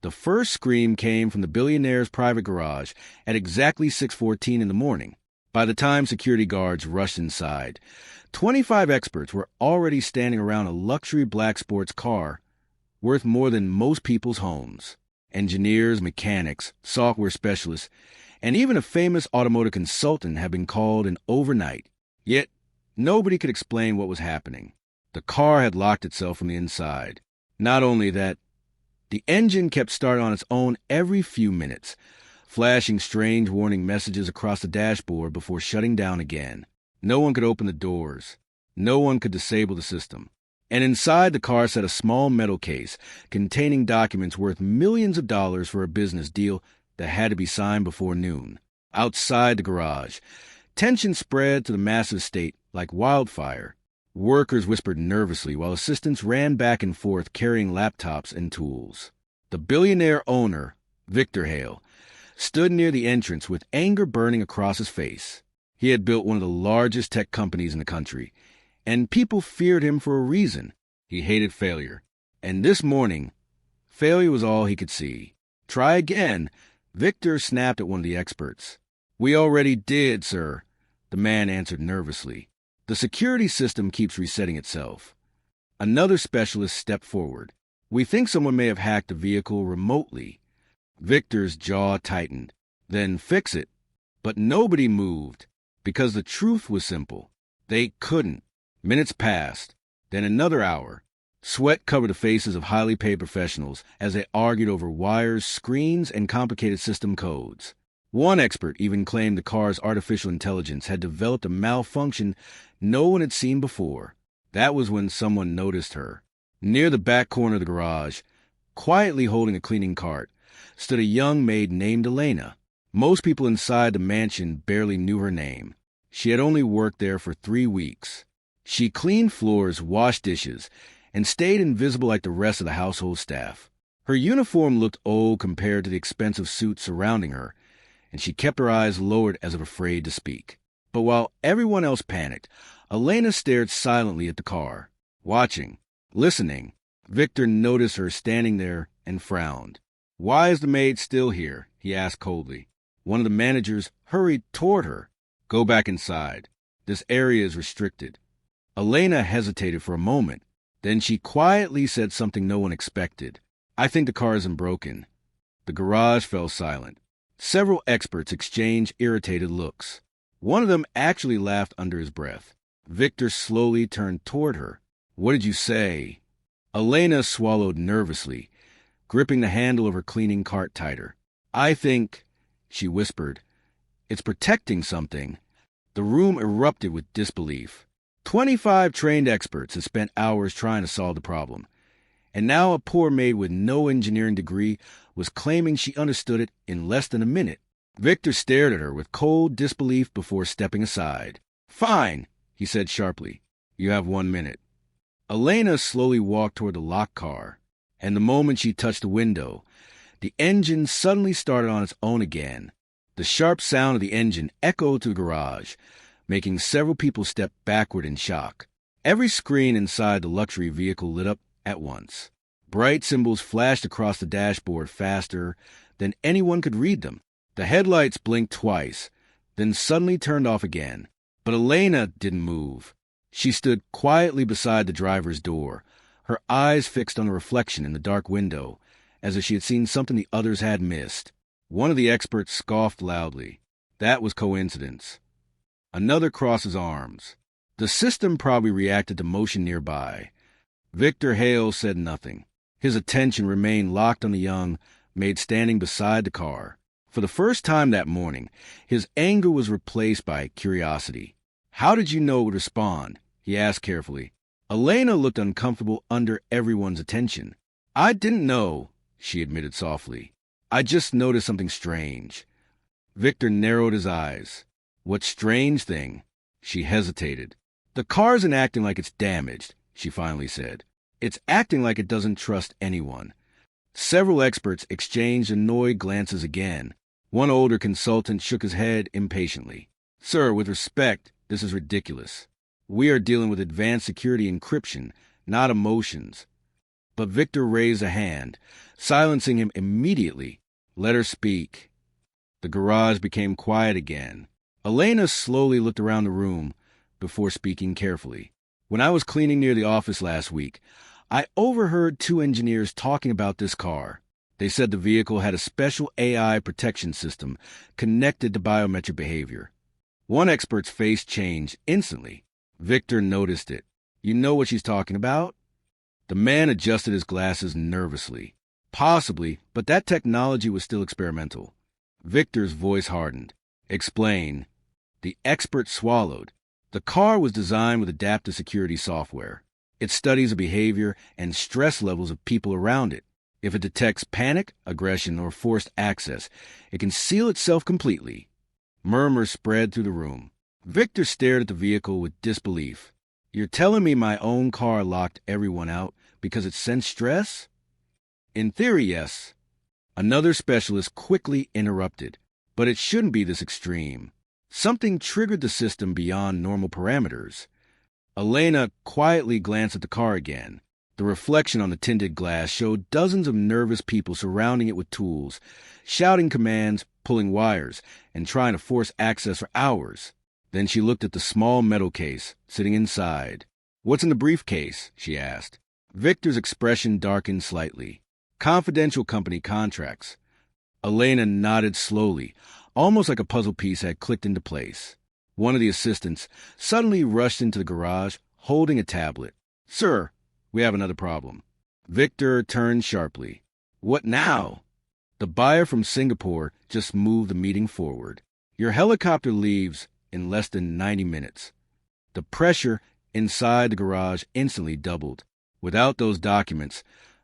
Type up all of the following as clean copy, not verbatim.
The first scream came from the billionaire's private garage at exactly 6:14 in the morning. By the time security guards rushed inside, 25 experts were already standing around a luxury black sports car worth more than most people's homes. Engineers, mechanics, software specialists, and even a famous automotive consultant had been called in overnight. Yet, nobody could explain what was happening. The car had locked itself from the inside. Not only that, the engine kept starting on its own every few minutes, flashing strange warning messages across the dashboard before shutting down again. No one could open the doors. No one could disable the system. And inside the car sat a small metal case containing documents worth millions of dollars for a business deal that had to be signed before noon. Outside the garage, tension spread to the massive estate like wildfire. Workers whispered nervously while assistants ran back and forth carrying laptops and tools. The billionaire owner, Victor Hale, stood near the entrance with anger burning across his face. He had built one of the largest tech companies in the country, and people feared him for a reason. He hated failure. And this morning, failure was all he could see. "Try again," Victor snapped at one of the experts. "We already did, sir," the man answered nervously. "The security system keeps resetting itself." Another specialist stepped forward. "We think someone may have hacked the vehicle remotely." Victor's jaw tightened. "Then fix it." But nobody moved, because the truth was simple. They couldn't. Minutes passed, then another hour. Sweat covered the faces of highly paid professionals as they argued over wires, screens, and complicated system codes. One expert even claimed the car's artificial intelligence had developed a malfunction no one had seen before. That was when someone noticed her. Near the back corner of the garage, quietly holding a cleaning cart, stood a young maid named Elena. Most people inside the mansion barely knew her name. She had only worked there for 3 weeks. She cleaned floors, washed dishes, and stayed invisible like the rest of the household staff. Her uniform looked old compared to the expensive suits surrounding her, and she kept her eyes lowered as if afraid to speak. But while everyone else panicked, Elena stared silently at the car. Watching, listening, Victor noticed her standing there and frowned. "Why is the maid still here?" he asked coldly. One of the managers hurried toward her. "Go back inside. This area is restricted." Elena hesitated for a moment. Then she quietly said something no one expected. "I think the car isn't broken." The garage fell silent. Several experts exchanged irritated looks. One of them actually laughed under his breath. Victor slowly turned toward her. "What did you say?" Elena swallowed nervously, gripping the handle of her cleaning cart tighter. "I think," she whispered, "it's protecting something." The room erupted with disbelief. 25 trained experts had spent hours trying to solve the problem, and now a poor maid with no engineering degree was claiming she understood it in less than a minute. Victor stared at her with cold disbelief before stepping aside. "Fine," he said sharply. "You have 1 minute." Elena slowly walked toward the locked car, and the moment she touched the window, the engine suddenly started on its own again. The sharp sound of the engine echoed through the garage, making several people step backward in shock. Every screen inside the luxury vehicle lit up at once. Bright symbols flashed across the dashboard faster than anyone could read them. The headlights blinked twice, then suddenly turned off again. But Elena didn't move. She stood quietly beside the driver's door, her eyes fixed on a reflection in the dark window, as if she had seen something the others had missed. One of the experts scoffed loudly. That was coincidence. Another crossed his arms. The system probably reacted to motion nearby. Victor Hale said nothing. His attention remained locked on the young maid standing beside the car. For the first time that morning, his anger was replaced by curiosity. "How did you know it would respond?" he asked carefully. Elena looked uncomfortable under everyone's attention. "I didn't know," she admitted softly. "I just noticed something strange." Victor narrowed his eyes. "What strange thing?" She hesitated. "The car isn't acting like it's damaged," she finally said. "It's acting like it doesn't trust anyone." Several experts exchanged annoyed glances again. One older consultant shook his head impatiently. "Sir, with respect, this is ridiculous. We are dealing with advanced security encryption, not emotions." But Victor raised a hand, silencing him immediately. Let her speak. The garage became quiet again. Elena slowly looked around the room before speaking carefully. When I was cleaning near the office last week, I overheard two engineers talking about this car. They said the vehicle had a special AI protection system connected to biometric behavior. One expert's face changed instantly. Victor noticed it. You know what she's talking about? The man adjusted his glasses nervously. Possibly, but that technology was still experimental. Victor's voice hardened. Explain. The expert swallowed. The car was designed with adaptive security software. It studies the behavior and stress levels of people around it. If it detects panic, aggression, or forced access, it can seal itself completely. Murmurs spread through the room. Victor stared at the vehicle with disbelief. You're telling me my own car locked everyone out because it sensed stress? In theory, yes. Another specialist quickly interrupted. But it shouldn't be this extreme. Something triggered the system beyond normal parameters. Elena quietly glanced at the car again. The reflection on the tinted glass showed dozens of nervous people surrounding it with tools, shouting commands, pulling wires, and trying to force access for hours. Then she looked at the small metal case sitting inside. What's in the briefcase? She asked. Victor's expression darkened slightly. Confidential company contracts. Elena nodded slowly, almost like a puzzle piece had clicked into place. One of the assistants suddenly rushed into the garage, holding a tablet. Sir, we have another problem. Victor turned sharply. What now? The buyer from Singapore just moved the meeting forward. Your helicopter leaves in less than 90 minutes. The pressure inside the garage instantly doubled. Without those documents,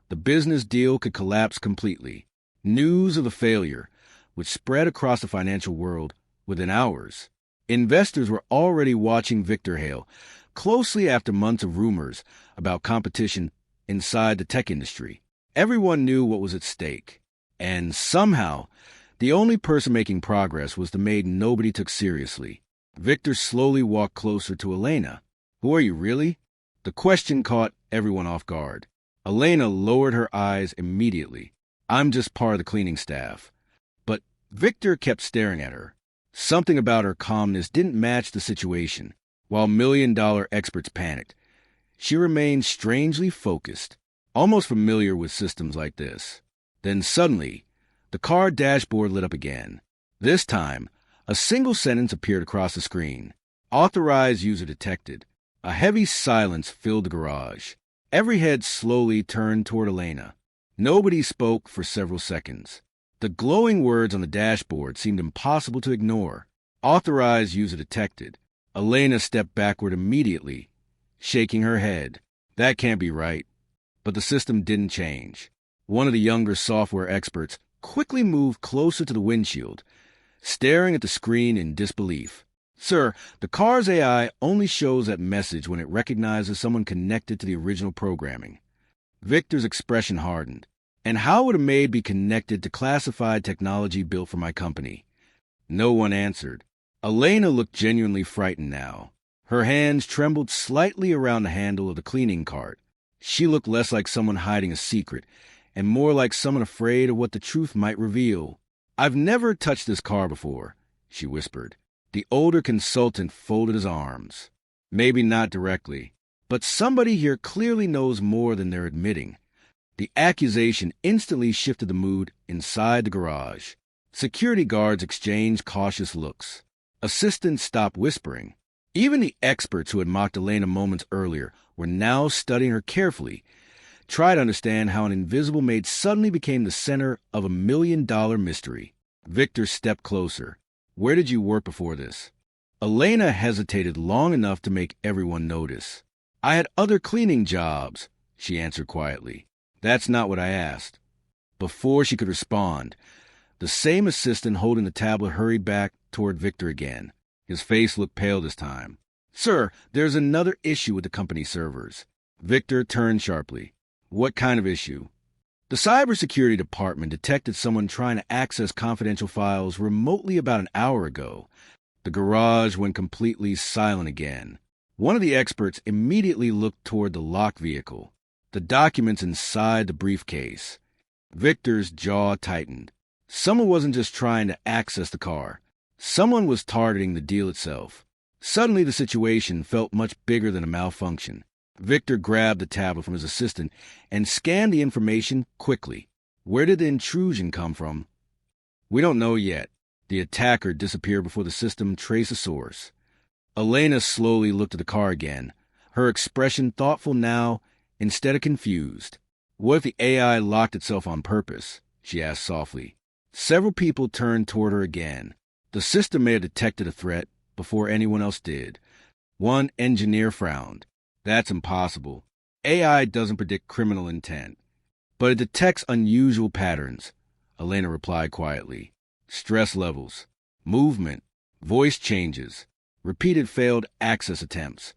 the business deal could collapse completely. News of the failure would spread across the financial world within hours. Investors were already watching Victor Hale closely after months of rumors about competition inside the tech industry. Everyone knew what was at stake. And somehow, the only person making progress was the maid nobody took seriously. Victor slowly walked closer to Elena. Who are you, really? The question caught everyone off guard. Elena lowered her eyes immediately. I'm just part of the cleaning staff. But Victor kept staring at her. Something about her calmness didn't match the situation. While million-dollar experts panicked, she remained strangely focused, almost familiar with systems like this. Then suddenly, the car dashboard lit up again. This time, a single sentence appeared across the screen. Authorized user detected. A heavy silence filled the garage. Every head slowly turned toward Elena. Nobody spoke for several seconds. The glowing words on the dashboard seemed impossible to ignore. Authorized user detected. Elena stepped backward immediately, shaking her head. That can't be right. But the system didn't change. One of the younger software experts quickly moved closer to the windshield, staring at the screen in disbelief. Sir, the car's AI only shows that message when it recognizes someone connected to the original programming. Victor's expression hardened. And how would a maid be connected to classified technology built for my company? No one answered. Elena looked genuinely frightened now. Her hands trembled slightly around the handle of the cleaning cart. She looked less like someone hiding a secret, and more like someone afraid of what the truth might reveal. I've never touched this car before, she whispered. The older consultant folded his arms. Maybe not directly, but somebody here clearly knows more than they're admitting. The accusation instantly shifted the mood inside the garage. Security guards exchanged cautious looks. Assistants stopped whispering. Even the experts who had mocked Elena moments earlier were now studying her carefully, trying to understand how an invisible maid suddenly became the center of a million-dollar mystery. Victor stepped closer. Where did you work before this? Elena hesitated long enough to make everyone notice. I had other cleaning jobs, she answered quietly. That's not what I asked. Before she could respond, the same assistant holding the tablet hurried back toward Victor again. His face looked pale this time. Sir, there's another issue with the company servers. Victor turned sharply. What kind of issue? The cybersecurity department detected someone trying to access confidential files remotely about an hour ago. The garage went completely silent again. One of the experts immediately looked toward the locked vehicle. the documents inside the briefcase. Victor's jaw tightened. Someone wasn't just trying to access the car. Someone was targeting the deal itself. Suddenly, the situation felt much bigger than a malfunction. Victor grabbed the tablet from his assistant and scanned the information quickly. Where did the intrusion come from? We don't know yet. The attacker disappeared before the system traced a source. Elena slowly looked at the car again, her expression thoughtful now instead of confused. What if the AI locked itself on purpose? She asked softly. Several people turned toward her again. The system may have detected a threat before anyone else did. One engineer frowned. That's impossible. AI doesn't predict criminal intent. But it detects unusual patterns, Elena replied quietly. Stress levels, movement, voice changes, repeated failed access attempts.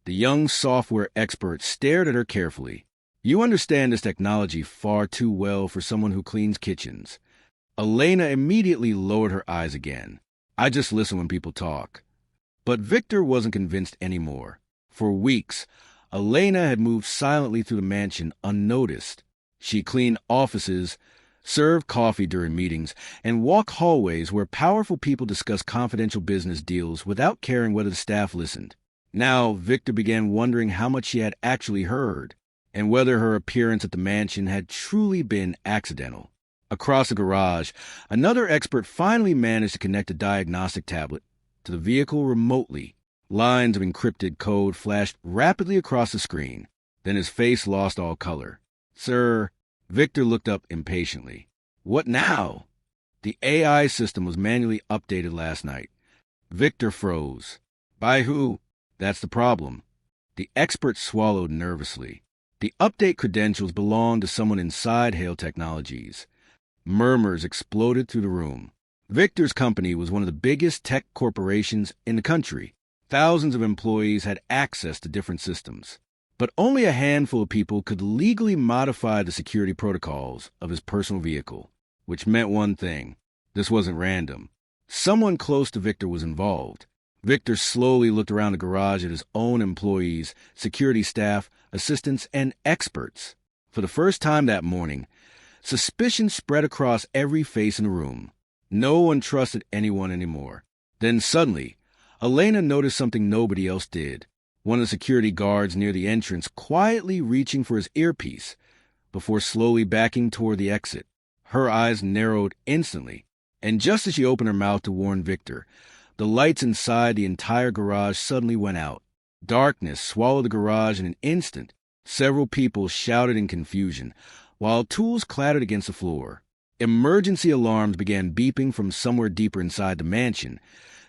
The young software expert stared at her carefully. You understand this technology far too well for someone who cleans kitchens. Elena immediately lowered her eyes again. I just listen when people talk. But Victor wasn't convinced anymore. For weeks, Elena had moved silently through the mansion unnoticed. She cleaned offices, served coffee during meetings, and walked hallways where powerful people discussed confidential business deals without caring whether the staff listened. Now, Victor began wondering how much she had actually heard, and whether her appearance at the mansion had truly been accidental. Across the garage, another expert finally managed to connect a diagnostic tablet to the vehicle remotely. Lines of encrypted code flashed rapidly across the screen. Then his face lost all color. Sir, Victor looked up impatiently. What now? The AI system was manually updated last night. Victor froze. By who? That's the problem. The expert swallowed nervously. The update credentials belonged to someone inside Hale Technologies. Murmurs exploded through the room. Victor's company was one of the biggest tech corporations in the country. Thousands of employees had access to different systems. But only a handful of people could legally modify the security protocols of his personal vehicle, which meant one thing. This wasn't random. Someone close to Victor was involved. Victor slowly looked around the garage at his own employees, security staff, assistants, and experts. For the first time that morning, suspicion spread across every face in the room. No one trusted anyone anymore. Then suddenly, Elena noticed something nobody else did. One of the security guards near the entrance quietly reaching for his earpiece before slowly backing toward the exit. Her eyes narrowed instantly, and just as she opened her mouth to warn Victor, the lights inside the entire garage suddenly went out. Darkness swallowed the garage in an instant. Several people shouted in confusion, while tools clattered against the floor. Emergency alarms began beeping from somewhere deeper inside the mansion,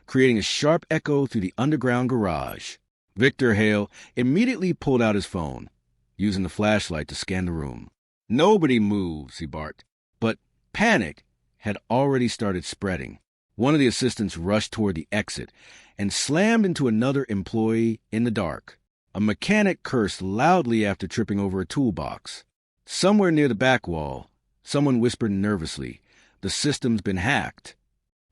creating a sharp echo through the underground garage. Victor Hale immediately pulled out his phone, using the flashlight to scan the room. Nobody moves, he barked. But panic had already started spreading. One of the assistants rushed toward the exit and slammed into another employee in the dark. A mechanic cursed loudly after tripping over a toolbox. Somewhere near the back wall, someone whispered nervously, "The system's been hacked."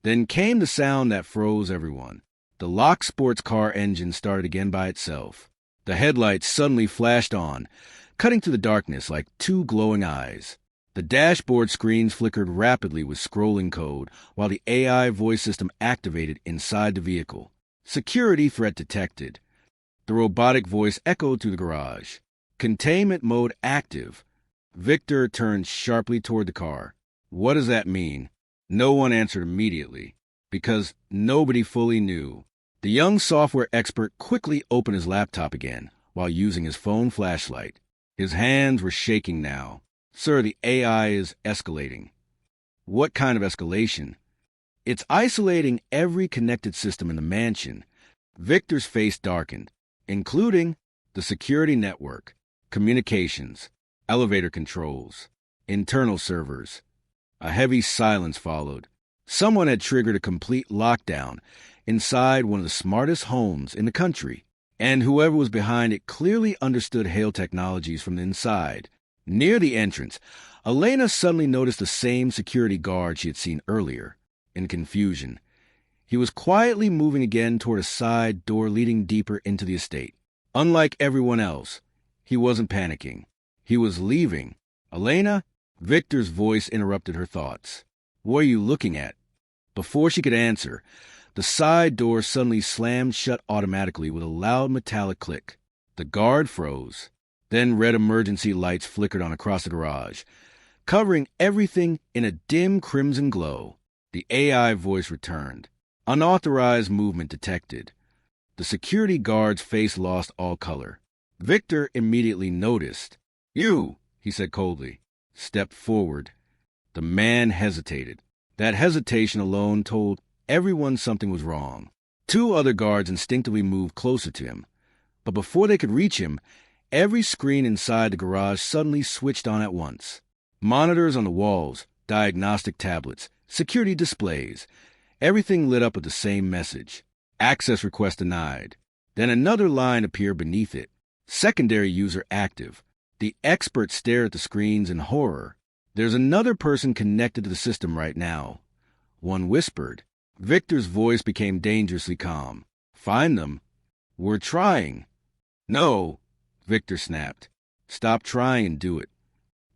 Then came the sound that froze everyone. The locked sports car engine started again by itself. The headlights suddenly flashed on, cutting through the darkness like two glowing eyes. The dashboard screens flickered rapidly with scrolling code, while the AI voice system activated inside the vehicle. Security threat detected. The robotic voice echoed through the garage. Containment mode active. Victor turned sharply toward the car. What does that mean? No one answered immediately, because nobody fully knew. The young software expert quickly opened his laptop again while using his phone flashlight. His hands were shaking now. Sir, the AI is escalating. What kind of escalation? It's isolating every connected system in the mansion. Victor's face darkened, including the security network, communications, elevator controls, internal servers. A heavy silence followed. Someone had triggered a complete lockdown inside one of the smartest homes in the country, and whoever was behind it clearly understood Hale Technologies from the inside. Near the entrance, Elena suddenly noticed the same security guard she had seen earlier. In confusion, he was quietly moving again toward a side door leading deeper into the estate. Unlike everyone else, he wasn't panicking. He was leaving. Elena? Victor's voice interrupted her thoughts. What are you looking at? Before she could answer, the side door suddenly slammed shut automatically with a loud metallic click. The guard froze. Then red emergency lights flickered on across the garage, covering everything in a dim crimson glow. The AI voice returned. Unauthorized movement detected. The security guard's face lost all color. Victor immediately noticed. You, he said coldly, stepped forward. The man hesitated. That hesitation alone told everyone something was wrong. Two other guards instinctively moved closer to him. But before they could reach him, every screen inside the garage suddenly switched on at once. Monitors on the walls, diagnostic tablets, security displays. Everything lit up with the same message. Access request denied. Then another line appeared beneath it. Secondary user active. The expert stared at the screens in horror. There's another person connected to the system right now. One whispered. Victor's voice became dangerously calm. Find them? We're trying. No, Victor snapped. Stop trying and do it.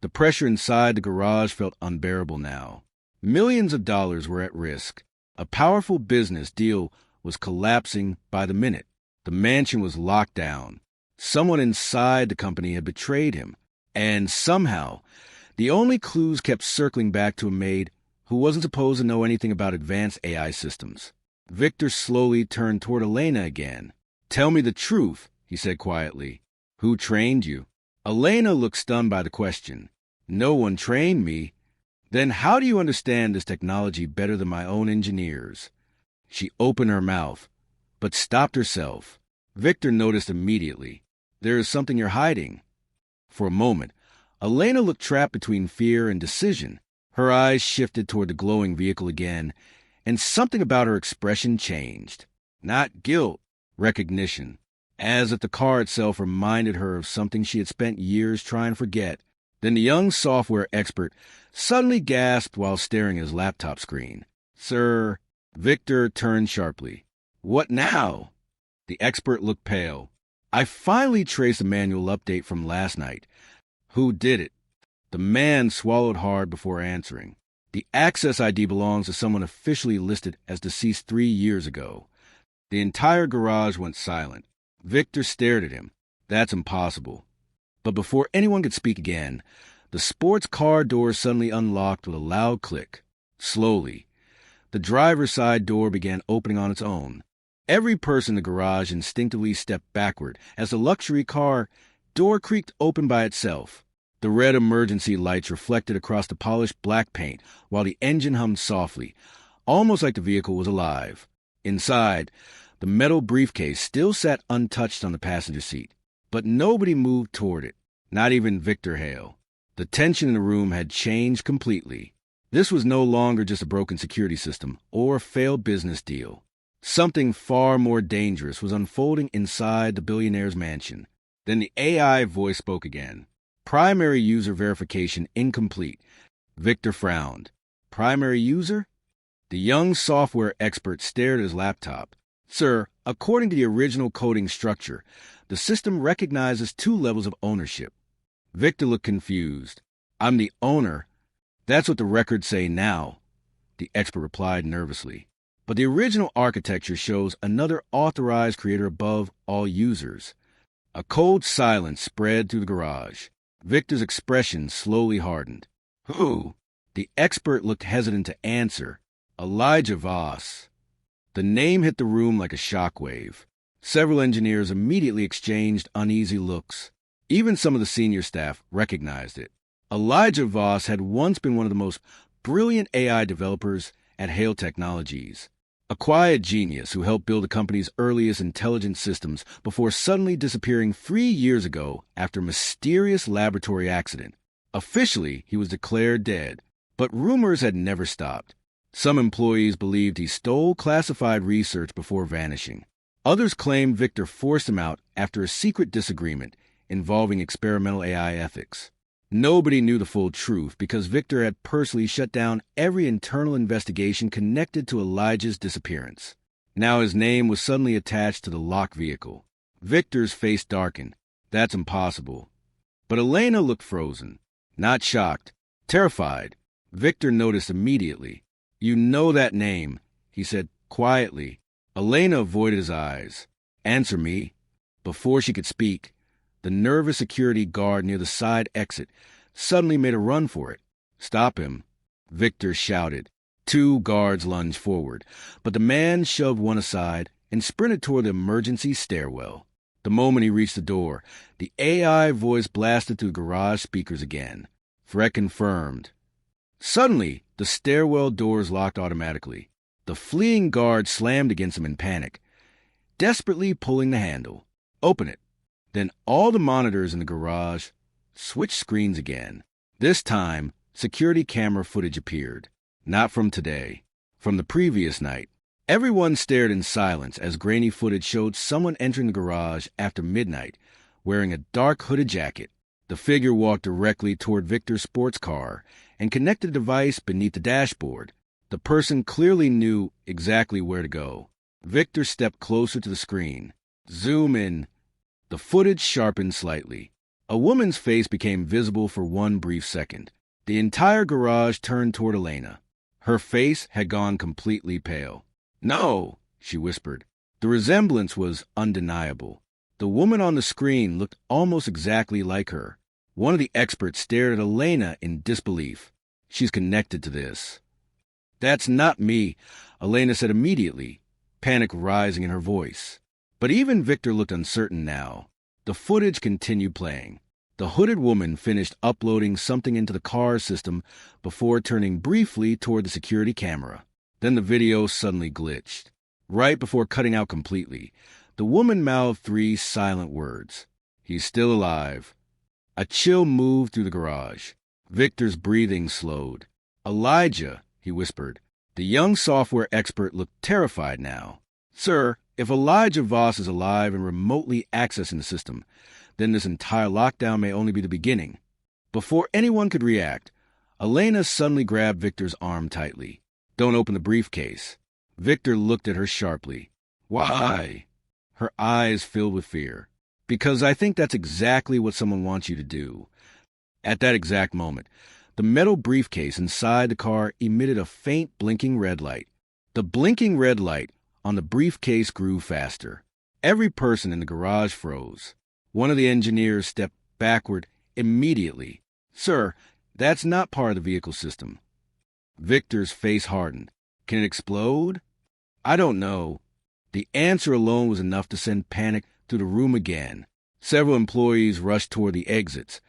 The pressure inside the garage felt unbearable now. Millions of dollars were at risk. A powerful business deal was collapsing by the minute. The mansion was locked down. Someone inside the company had betrayed him. And somehow, the only clues kept circling back to a maid who wasn't supposed to know anything about advanced AI systems. Victor slowly turned toward Elena again. Tell me the truth, he said quietly. Who trained you? Elena looked stunned by the question. No one trained me. Then how do you understand this technology better than my own engineers? She opened her mouth, but stopped herself. Victor noticed immediately. There is something you're hiding. For a moment, Elena looked trapped between fear and decision. Her eyes shifted toward the glowing vehicle again, and something about her expression changed. Not guilt, recognition, as if the car itself reminded her of something she had spent years trying to forget. Then the young software expert suddenly gasped while staring at his laptop screen. Sir, Victor turned sharply. What now? The expert looked pale. I finally traced a manual update from last night. Who did it? The man swallowed hard before answering. The access ID belongs to someone officially listed as deceased 3 years ago. The entire garage went silent. Victor stared at him. That's impossible. But before anyone could speak again, the sports car door suddenly unlocked with a loud click. Slowly, the driver's side door began opening on its own. Every person in the garage instinctively stepped backward as the luxury car door creaked open by itself. The red emergency lights reflected across the polished black paint while the engine hummed softly, almost like the vehicle was alive. Inside, the metal briefcase still sat untouched on the passenger seat, but nobody moved toward it, not even Victor Hale. The tension in the room had changed completely. This was no longer just a broken security system or a failed business deal. Something far more dangerous was unfolding inside the billionaire's mansion. Then the AI voice spoke again. Primary user verification incomplete. Victor frowned. Primary user? The young software expert stared at his laptop. Sir, according to the original coding structure, the system recognizes 2 levels of ownership. Victor looked confused. I'm the owner. That's what the records say now, the expert replied nervously. But the original architecture shows another authorized creator above all users. A cold silence spread through the garage. Victor's expression slowly hardened. Who? The expert looked hesitant to answer. Elijah Voss. The name hit the room like a shockwave. Several engineers immediately exchanged uneasy looks. Even some of the senior staff recognized it. Elijah Voss had once been one of the most brilliant AI developers at Hale Technologies. A quiet genius who helped build the company's earliest intelligent systems before suddenly disappearing 3 years ago after a mysterious laboratory accident. Officially, he was declared dead, but rumors had never stopped. Some employees believed he stole classified research before vanishing. Others claimed Victor forced him out after a secret disagreement involving experimental AI ethics. Nobody knew the full truth because Victor had personally shut down every internal investigation connected to Elijah's disappearance. Now his name was suddenly attached to the locked vehicle. Victor's face darkened. That's impossible. But Elena looked frozen, not shocked, terrified. Victor noticed immediately. "You know that name," he said quietly. Elena avoided his eyes. "Answer me." Before she could speak, the nervous security guard near the side exit suddenly made a run for it. "Stop him," Victor shouted. 2 guards lunged forward, but the man shoved one aside and sprinted toward the emergency stairwell. The moment he reached the door, the AI voice blasted through garage speakers again. "Threat confirmed." Suddenly, the stairwell doors locked automatically. The fleeing guard slammed against him in panic, desperately pulling the handle. "Open it." Then all the monitors in the garage switched screens again. This time, security camera footage appeared. Not from today, from the previous night. Everyone stared in silence as grainy footage showed someone entering the garage after midnight, wearing a dark hooded jacket. The figure walked directly toward Victor's sports car and connected the device beneath the dashboard. The person clearly knew exactly where to go. Victor stepped closer to the screen. Zoom in. The footage sharpened slightly. A woman's face became visible for one brief second. The entire garage turned toward Elena. Her face had gone completely pale. "No," she whispered. The resemblance was undeniable. The woman on the screen looked almost exactly like her. One of the experts stared at Elena in disbelief. "She's connected to this." "That's not me," Elena said immediately, panic rising in her voice. But even Victor looked uncertain now. The footage continued playing. The hooded woman finished uploading something into the car system before turning briefly toward the security camera. Then the video suddenly glitched. Right before cutting out completely, the woman mouthed 3 silent words. "He's still alive." A chill moved through the garage. Victor's breathing slowed. "Elijah," he whispered. The young software expert looked terrified now. "Sir, if Elijah Voss is alive and remotely accessing the system, then this entire lockdown may only be the beginning." Before anyone could react, Elena suddenly grabbed Victor's arm tightly. "Don't open the briefcase." Victor looked at her sharply. "Why?" Her eyes filled with fear. "Because I think that's exactly what someone wants you to do." At that exact moment, the metal briefcase inside the car emitted a faint blinking red light. The blinking red light on the briefcase grew faster. Every person in the garage froze. One of the engineers stepped backward immediately. "Sir, that's not part of the vehicle system." Victor's face hardened. "Can it explode?" "I don't know." The answer alone was enough to send panic through the room again. Several employees rushed toward the exits,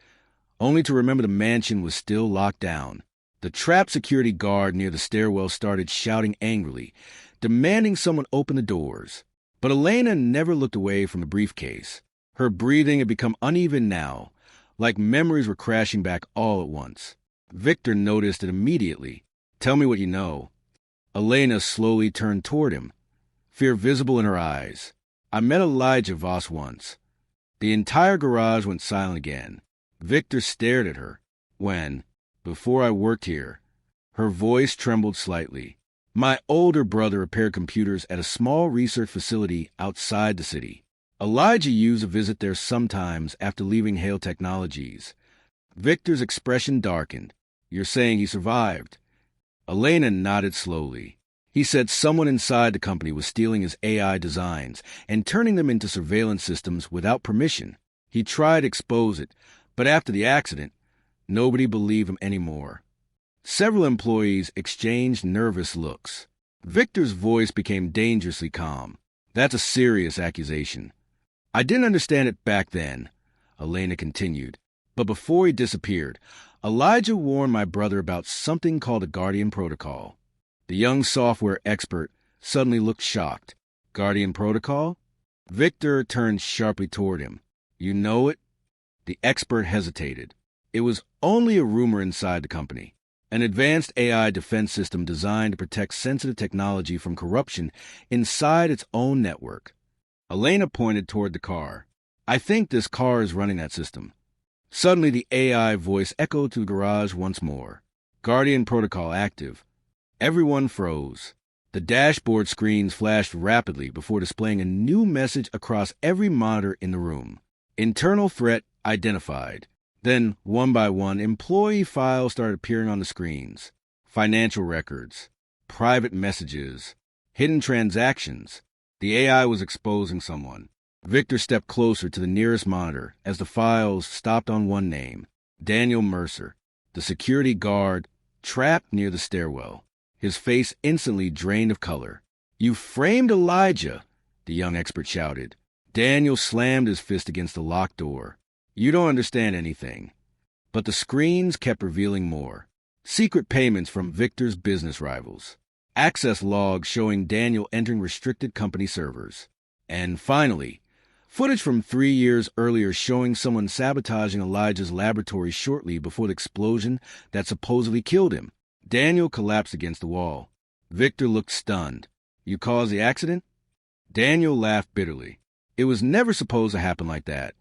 only to remember the mansion was still locked down. The trapped security guard near the stairwell started shouting angrily, demanding someone open the doors. But Elena never looked away from the briefcase. Her breathing had become uneven now, like memories were crashing back all at once. Victor noticed it immediately. "Tell me what you know." Elena slowly turned toward him, fear visible in her eyes. "I met Elijah Voss once." The entire garage went silent again. Victor stared at her. Before I worked here." Her voice trembled slightly. "My older brother repaired computers at a small research facility outside the city. Elijah used to visit there sometimes after leaving Hale Technologies." Victor's expression darkened. "You're saying he survived?" Elena nodded slowly. "He said someone inside the company was stealing his AI designs and turning them into surveillance systems without permission. He tried to expose it, but after the accident, nobody believed him anymore." Several employees exchanged nervous looks. Victor's voice became dangerously calm. "That's a serious accusation." "I didn't understand it back then," Elena continued. "But before he disappeared, Elijah warned my brother about something called a Guardian Protocol." The young software expert suddenly looked shocked. "Guardian Protocol?" Victor turned sharply toward him. "You know it?" The expert hesitated. "It was only a rumor inside the company. An advanced AI defense system designed to protect sensitive technology from corruption inside its own network." Elena pointed toward the car. "I think this car is running that system." Suddenly the AI voice echoed through the garage once more. "Guardian Protocol active." Everyone froze. The dashboard screens flashed rapidly before displaying a new message across every monitor in the room. "Internal threat identified. Then, one by one, employee files started appearing on the screens. Financial records, private messages, hidden transactions. The AI was exposing someone. Victor stepped closer to the nearest monitor as the files stopped on one name, Daniel Mercer, the security guard, trapped near the stairwell. His face instantly drained of color. "You framed Elijah," the young expert shouted. Daniel slammed his fist against the locked door. "You don't understand anything." But the screens kept revealing more. Secret payments from Victor's business rivals. Access logs showing Daniel entering restricted company servers. And finally, footage from 3 years earlier showing someone sabotaging Elijah's laboratory shortly before the explosion that supposedly killed him. Daniel collapsed against the wall. Victor looked stunned. "You caused the accident?" Daniel laughed bitterly. It was never supposed to happen like that.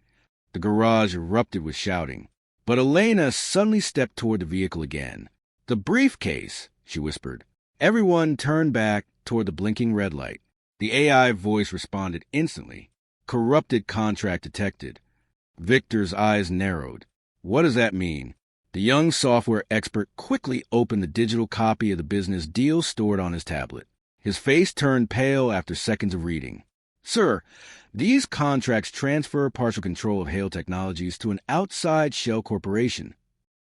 The garage erupted with shouting. But Elena suddenly stepped toward the vehicle again. "The briefcase," she whispered. Everyone turned back toward the blinking red light. The AI voice responded instantly. "Corrupted contract detected." Victor's eyes narrowed. "What does that mean?" The young software expert quickly opened the digital copy of the business deal stored on his tablet. His face turned pale after seconds of reading. "Sir, these contracts transfer partial control of Hale Technologies to an outside shell corporation."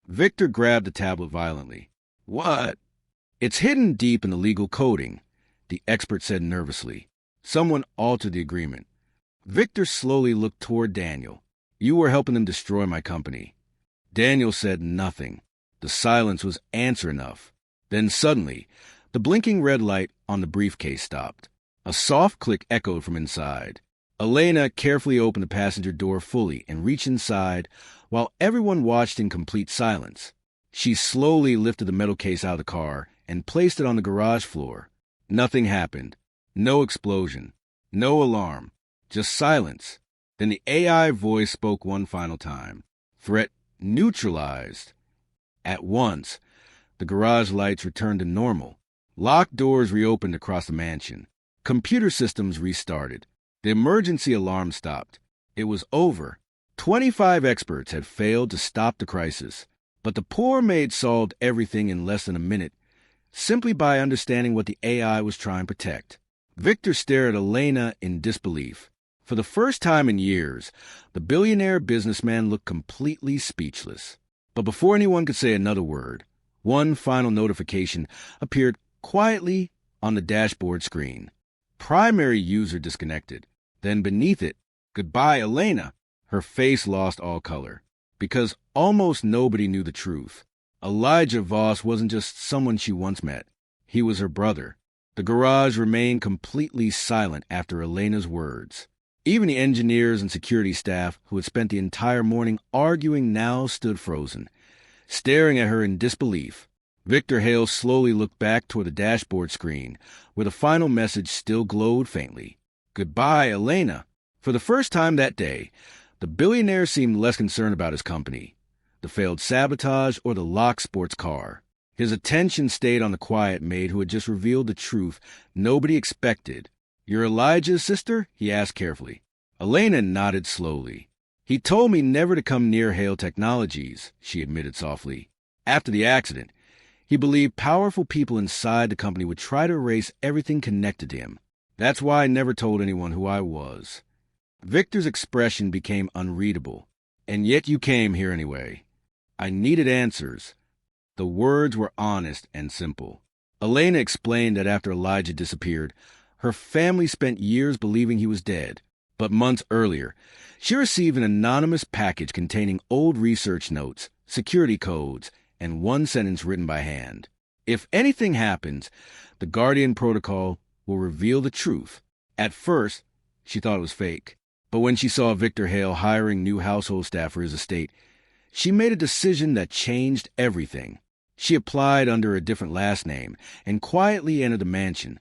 Victor grabbed the tablet violently. "What?" "It's hidden deep in the legal coding," the expert said nervously. "Someone altered the agreement." Victor slowly looked toward Daniel. "You were helping them destroy my company." Daniel said nothing. The silence was answer enough. Then suddenly, the blinking red light on the briefcase stopped. A soft click echoed from inside. Elena carefully opened the passenger door fully and reached inside while everyone watched in complete silence. She slowly lifted the metal case out of the car and placed it on the garage floor. Nothing happened. No explosion. No alarm. Just silence. Then the AI voice spoke one final time. "Threat neutralized." At once, the garage lights returned to normal. Locked doors reopened across the mansion. Computer systems restarted. The emergency alarm stopped. It was over. 25 experts had failed to stop the crisis. But the poor maid solved everything in less than a minute, simply by understanding what the AI was trying to protect. Victor stared at Elena in disbelief. For the first time in years, the billionaire businessman looked completely speechless. But before anyone could say another word, one final notification appeared quietly on the dashboard screen. Primary user disconnected. Then beneath it, "Goodbye, Elena." Her face lost all color. Because almost nobody knew the truth. Elijah Voss wasn't just someone she once met. He was her brother. The garage remained completely silent after Elena's words. Even the engineers and security staff who had spent the entire morning arguing now stood frozen, staring at her in disbelief. Victor Hale slowly looked back toward the dashboard screen, where the final message still glowed faintly. "Goodbye, Elena." For the first time that day, the billionaire seemed less concerned about his company, the failed sabotage, or the locked sports car. His attention stayed on the quiet maid who had just revealed the truth nobody expected. "You're Elijah's sister?" he asked carefully. Elena nodded slowly. "He told me never to come near Hale Technologies," she admitted softly. "After the accident, he believed powerful people inside the company would try to erase everything connected to him. That's why I never told anyone who I was." Victor's expression became unreadable. "And yet you came here anyway." "I needed answers." The words were honest and simple. Elena explained that after Elijah disappeared, her family spent years believing he was dead. But months earlier, she received an anonymous package containing old research notes, security codes, and one sentence written by hand. "If anything happens, the Guardian Protocol will reveal the truth." At first, she thought it was fake. But when she saw Victor Hale hiring new household staff for his estate, she made a decision that changed everything. She applied under a different last name and quietly entered the mansion,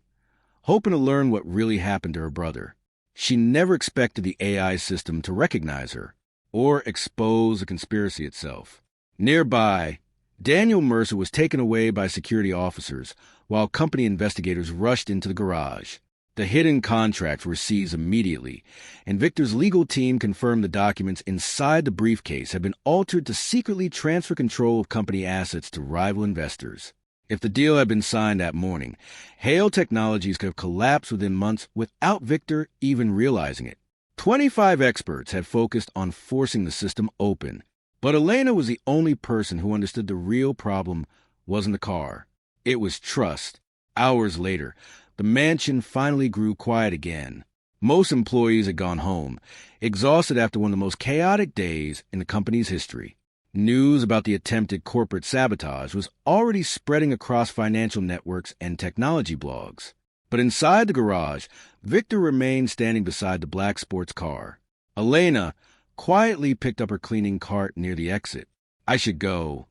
hoping to learn what really happened to her brother. She never expected the AI system to recognize her or expose the conspiracy itself. Nearby, Daniel Mercer was taken away by security officers while company investigators rushed into the garage. The hidden contracts were seized immediately, and Victor's legal team confirmed the documents inside the briefcase had been altered to secretly transfer control of company assets to rival investors. If the deal had been signed that morning, Hale Technologies could have collapsed within months without Victor even realizing it. 25 experts had focused on forcing the system open, but Elena was the only person who understood the real problem wasn't the car. It was trust. Hours later, the mansion finally grew quiet again. Most employees had gone home, exhausted after one of the most chaotic days in the company's history. News about the attempted corporate sabotage was already spreading across financial networks and technology blogs. But inside the garage, Victor remained standing beside the black sports car. Elena quietly picked up her cleaning cart near the exit. "I should go."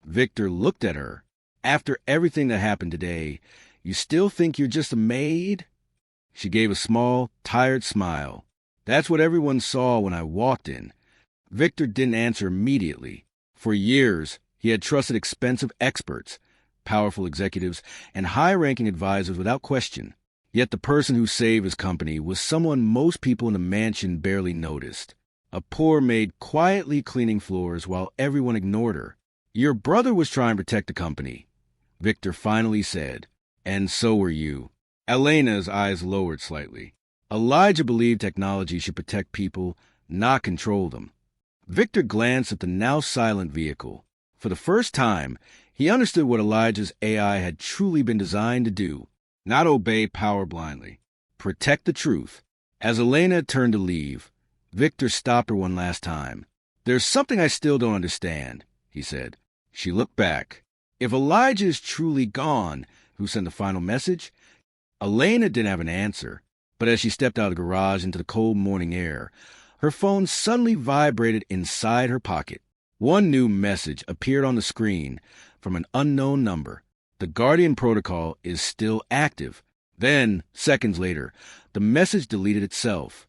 Victor looked at her. "After everything that happened today, you still think you're just a maid?" She gave a small, tired smile. "That's what everyone saw when I walked in." Victor didn't answer immediately. For years, he had trusted expensive experts, powerful executives, and high-ranking advisors without question. Yet the person who saved his company was someone most people in the mansion barely noticed. A poor maid quietly cleaning floors while everyone ignored her. "Your brother was trying to protect the company," Victor finally said. "And so were you." Elena's eyes lowered slightly. Elijah believed technology should protect people, not control them. Victor glanced at the now silent vehicle. For the first time, he understood what Elijah's AI had truly been designed to do. Not obey power blindly. Protect the truth. As Elena turned to leave, Victor stopped her one last time. "There's something I still don't understand," he said. She looked back. If Elijah is truly gone, who sent the final message? Elena didn't have an answer, but as she stepped out of the garage into the cold morning air, her phone suddenly vibrated inside her pocket. One new message appeared on the screen from an unknown number. "The Guardian protocol is still active." Then, seconds later, the message deleted itself.